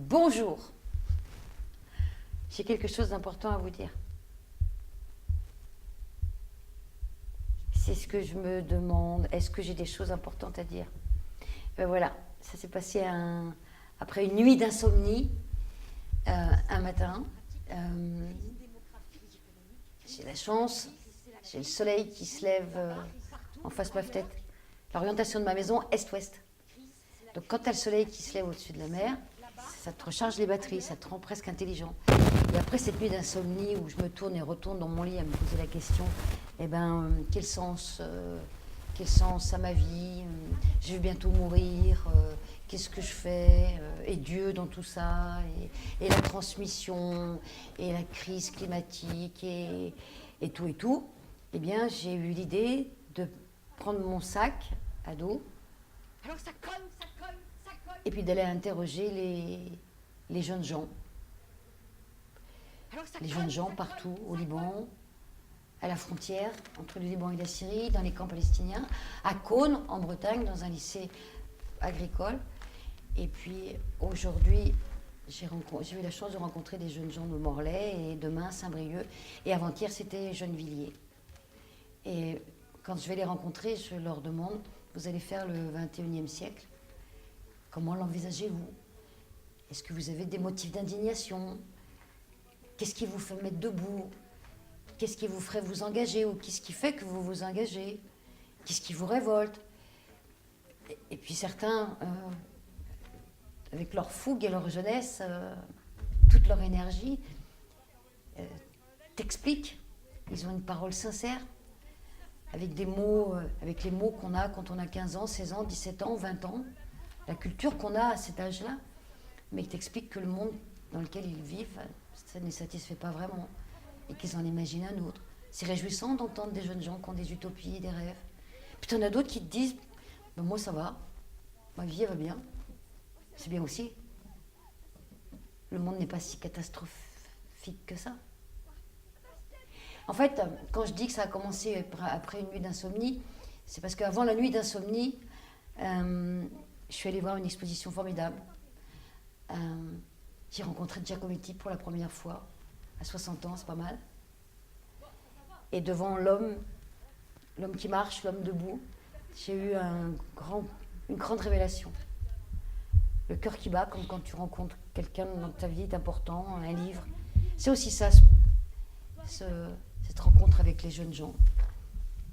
Bonjour. J'ai quelque chose d'important à vous dire. C'est ce que je me demande. Est-ce que j'ai des choses importantes à dire? Voilà, ça s'est passé après une nuit d'insomnie, un matin. J'ai la chance, j'ai le soleil qui se lève en face de ma fenêtre. L'orientation de ma maison, est-ouest. Donc quand tu as le soleil qui se lève au-dessus de la mer, ça te recharge les batteries, ça te rend presque intelligent. Et après cette nuit d'insomnie où je me tourne et retourne dans mon lit à me poser la question, quel sens à ma vie, je vais bientôt mourir, qu'est-ce que je fais, et Dieu dans tout ça, et la transmission, et la crise climatique, et tout, eh bien j'ai eu l'idée de prendre mon sac à dos, et puis d'aller interroger les jeunes gens. Les jeunes gens partout, au Liban, à la frontière entre le Liban et la Syrie, dans les camps palestiniens, à Cône, en Bretagne, dans un lycée agricole. Et puis aujourd'hui, j'ai eu la chance de rencontrer des jeunes gens de Morlaix, et demain Saint-Brieuc, et avant-hier c'était Gennevilliers. Et quand je vais les rencontrer, je leur demande, vous allez faire le 21e siècle, comment l'envisagez-vous? Est-ce que vous avez des motifs d'indignation? Qu'est-ce qui vous fait mettre debout? Qu'est-ce qui vous ferait vous engager? Ou qu'est-ce qui fait que vous vous engagez? Qu'est-ce qui vous révolte? Et puis certains, avec leur fougue et leur jeunesse, toute leur énergie, t'expliquent. Ils ont une parole sincère, avec des mots, avec les mots qu'on a quand on a 15 ans, 16 ans, 17 ans, 20 ans, la culture qu'on a à cet âge-là, mais qui t'expliquent que le monde dans lequel ils vivent, ça ne les satisfait pas vraiment, et qu'ils en imaginent un autre. C'est réjouissant d'entendre des jeunes gens qui ont des utopies, des rêves. Puis t'en as d'autres qui te disent, ben moi ça va, ma vie elle va bien, c'est bien aussi. Le monde n'est pas si catastrophique que ça. En fait, quand je dis que ça a commencé après une nuit d'insomnie, c'est parce qu'avant la nuit d'insomnie, je suis allée voir une exposition formidable. J'ai rencontré Giacometti pour la première fois, à 60 ans, c'est pas mal. Et devant l'homme qui marche, l'homme debout, j'ai eu une grande révélation. Le cœur qui bat, comme quand tu rencontres quelqu'un dans ta vie d'important, un livre. C'est aussi ça, cette rencontre avec les jeunes gens.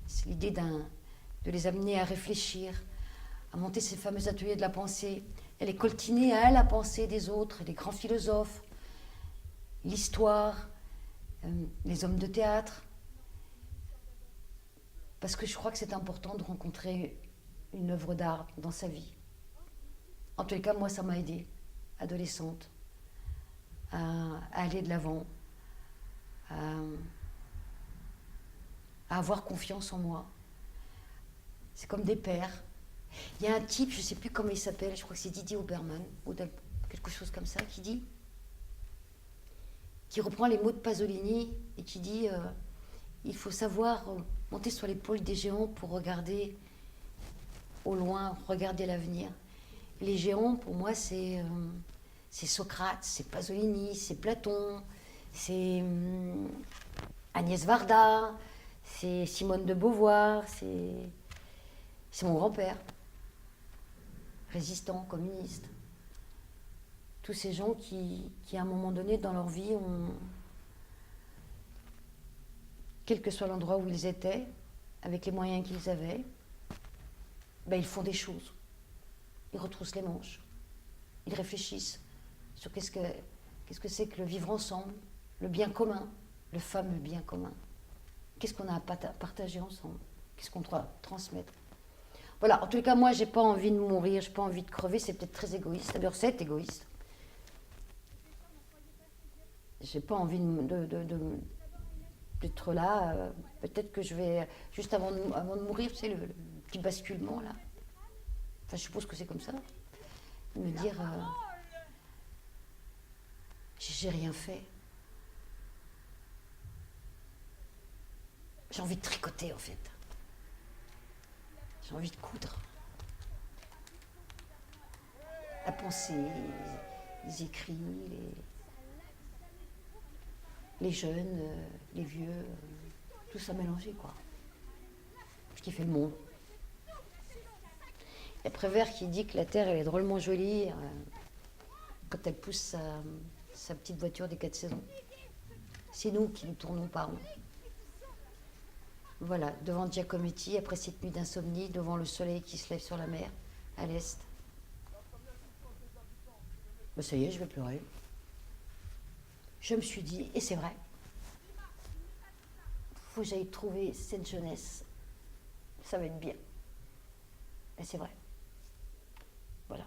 C'est l'idée de les amener à réfléchir, à monter ces fameux ateliers de la pensée, à les coltiner à la pensée des autres, les grands philosophes, l'histoire, les hommes de théâtre. Parce que je crois que c'est important de rencontrer une œuvre d'art dans sa vie. En tous les cas, moi, ça m'a aidée, adolescente, à aller de l'avant, à avoir confiance en moi. C'est comme des pères. Il y a un type, je ne sais plus comment il s'appelle, je crois que c'est Didier Obermann, ou quelque chose comme ça, qui reprend les mots de Pasolini et qui dit il faut savoir monter sur l'épaule des géants pour regarder au loin, regarder l'avenir. Les géants, pour moi, c'est Socrate, c'est Pasolini, c'est Platon, c'est Agnès Varda, c'est Simone de Beauvoir, c'est mon grand-père, résistant, communiste. Tous ces gens qui, à un moment donné, dans leur vie, quel que soit l'endroit où ils étaient, avec les moyens qu'ils avaient, ils font des choses. Ils retroussent les manches. Ils réfléchissent sur qu'est-ce que c'est que le vivre ensemble, le bien commun, le fameux bien commun. Qu'est-ce qu'on a à partager ensemble? Qu'est-ce qu'on doit transmettre? Voilà, en tout cas, moi, j'ai pas envie de mourir, j'ai pas envie de crever, c'est peut-être très égoïste. D'ailleurs, c'est égoïste. J'ai pas envie d'être là. Peut-être que je vais, juste avant de mourir, tu sais, le petit basculement, là. Enfin, je suppose que c'est comme ça. Me dire, j'ai rien fait. J'ai envie de tricoter, en fait. J'ai envie de coudre. La pensée, les écrits, les jeunes, les vieux, tout ça mélangé, quoi. Ce qui fait le monde. Il y a Prévert qui dit que la Terre, elle est drôlement jolie quand elle pousse sa petite voiture des 4 saisons. C'est nous qui nous tournons pas rond. Voilà, devant Giacometti, après cette nuit d'insomnie, devant le soleil qui se lève sur la mer, à l'est. Ben ça y est, je vais pleurer. Je me suis dit, et c'est vrai, faut que j'aille trouver cette jeunesse. Ça va être bien. Et c'est vrai. Voilà.